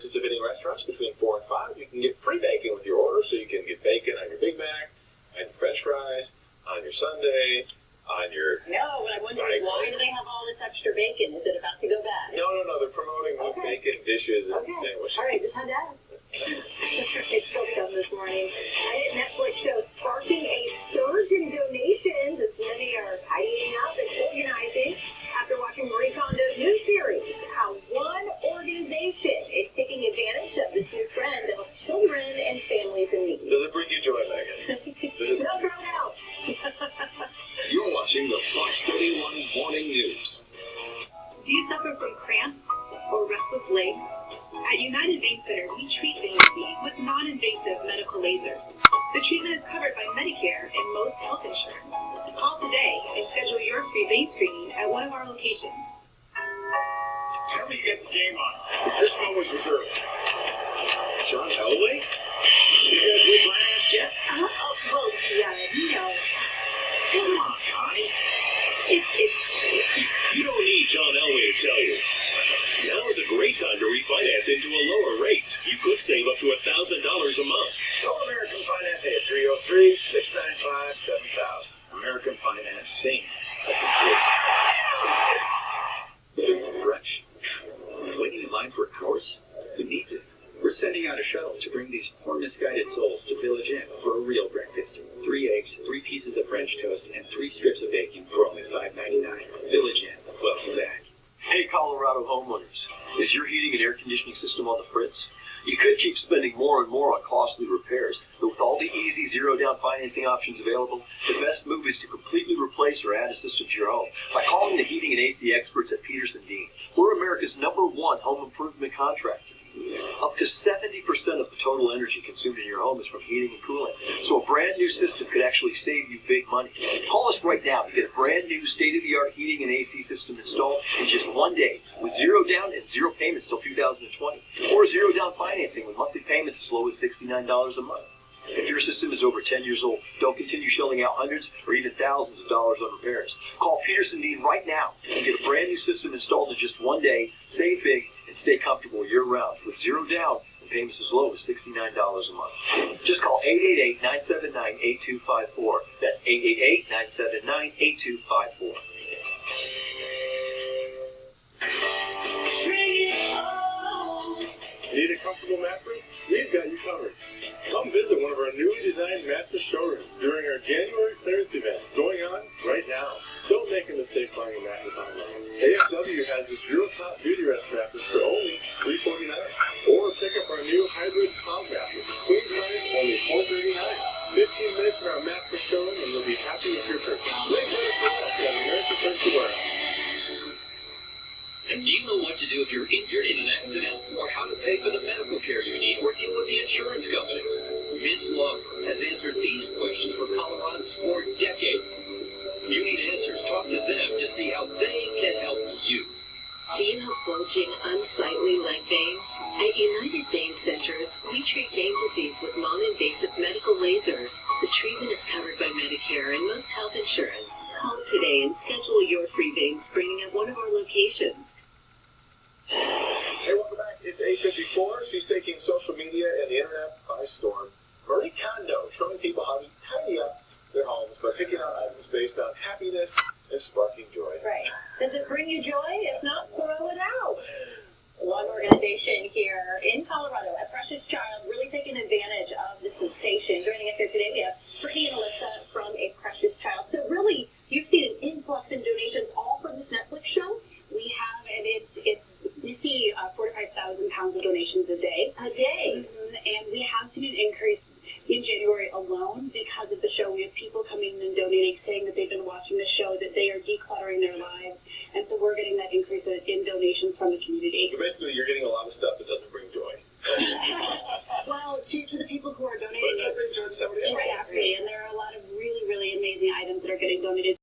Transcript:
participating restaurants between 4 and 5. You can get free bacon with your order, so you can get bacon on your Big Mac, on your French fries, on your sundae, on your... No, but I wonder why do they have all this extra bacon? Is it about to go bad? No, they're promoting new bacon dishes and sandwiches. All right, just had to ask. It's still to come this morning. A hit Netflix show sparking a surge in donations as many are tidying up and organizing after watching Marie Kondo's new series, how one organization is taking advantage of this new trend of children and families in need. Does it bring you joy, Megan? No, throw it out. You're watching the Fox 31 Morning News. Do you suffer from cramps or restless legs? At United Vein Centers, we treat vein disease with non-invasive medical lasers. The treatment is covered by Medicare and most health insurance. Call today and schedule your free vein screening at one of our locations. Tell me you get the game on. This one was reserved. John Elway? You guys live my ass yet? Well, yeah, no. Come on, Connie. You don't need John Elway to tell you. Now is a great time to refinance into a lower rate. You could save up to $1,000 a month. Call American Financing at 303-695-7000. American Financing. That's important. Brunch. Waiting in line for hours? Who needs it? We're sending out a shuttle to bring these poor misguided souls to Village Inn for a real breakfast. 3 eggs, 3 pieces of French toast, and 3 strips of bacon for only $5.99. Village Inn. Welcome back. Hey, Colorado homeowners. Is your heating and air conditioning system on the fritz? You could keep spending more and more on costly repairs, but with all the easy zero-down financing options available, the best move is to completely replace or add a system to your home by calling the heating and AC experts at Peterson Dean. We're America's #1 home improvement contractor. Up to 70% of the total energy consumed in your home is from heating and cooling, so a brand new system could actually save you big money. Call us right now to get a brand new state-of-the-art heating and AC system installed in just 1 day with zero down and zero payments till 2020, or zero down financing with monthly payments as low as $69 a month. If your system is over 10 years old, don't continue shelling out hundreds or even thousands of dollars on repairs. Call Peterson Dean right now and get a brand new system installed in just 1 day, save big, and stay comfortable year-round with zero down and payments as low as $69 a month. Just call 888-979-8254. That's 888-979-8254. Need a comfortable mattress? We've got you covered. Come visit one of our newly designed mattress showrooms during our January clearance event going on right now. Don't make a mistake buying a mattress online. AFW has this real top beauty rest mattress for only $349. Or pick up our new hybrid cloud mattress, queen size, only $439. 15 minutes from our mattress showroom and you'll be happy with your purchase. Make better for us at American Furniture Warehouse. Do you know what to do if you're injured in an accident, or how to pay for the medical care you need, or deal with the insurance company? Vince Lover has answered these questions for Coloradans for decades. You need answers. Talk to them to see how they can help you. Do you have bulging, unsightly leg veins? At United Vein Centers, we treat vein disease with non-invasive medical lasers. The treatment is covered by Medicare and most health insurance. Call today and schedule your free vein screening at one of our locations. Hey, welcome back. It's 8:54. She's taking social media and the internet by storm. Marie Kondo showing people how to tidy up their homes by picking out items based on happiness and sparking joy. Right. Does it bring you joy? If not, throw it out. One organization here in Colorado, A Precious Child, really taking advantage of the sensation. Joining us here today, we have Brittany and Alyssa from A Precious Child. So really, you've seen an influx in donations all from this Netflix show? We have, and we see 4,000 to 5,000 pounds of donations a day. A day? And we have seen an increase in January alone because of the show. We have people coming and donating, saying that they've been watching the show, that they are decluttering their lives. And so we're getting that increase in donations from the community. So basically, you're getting a lot of stuff that doesn't bring joy. Well, to the people who are donating, But it brings joy to somebody else. Exactly. And there are a lot of really, really amazing items that are getting donated.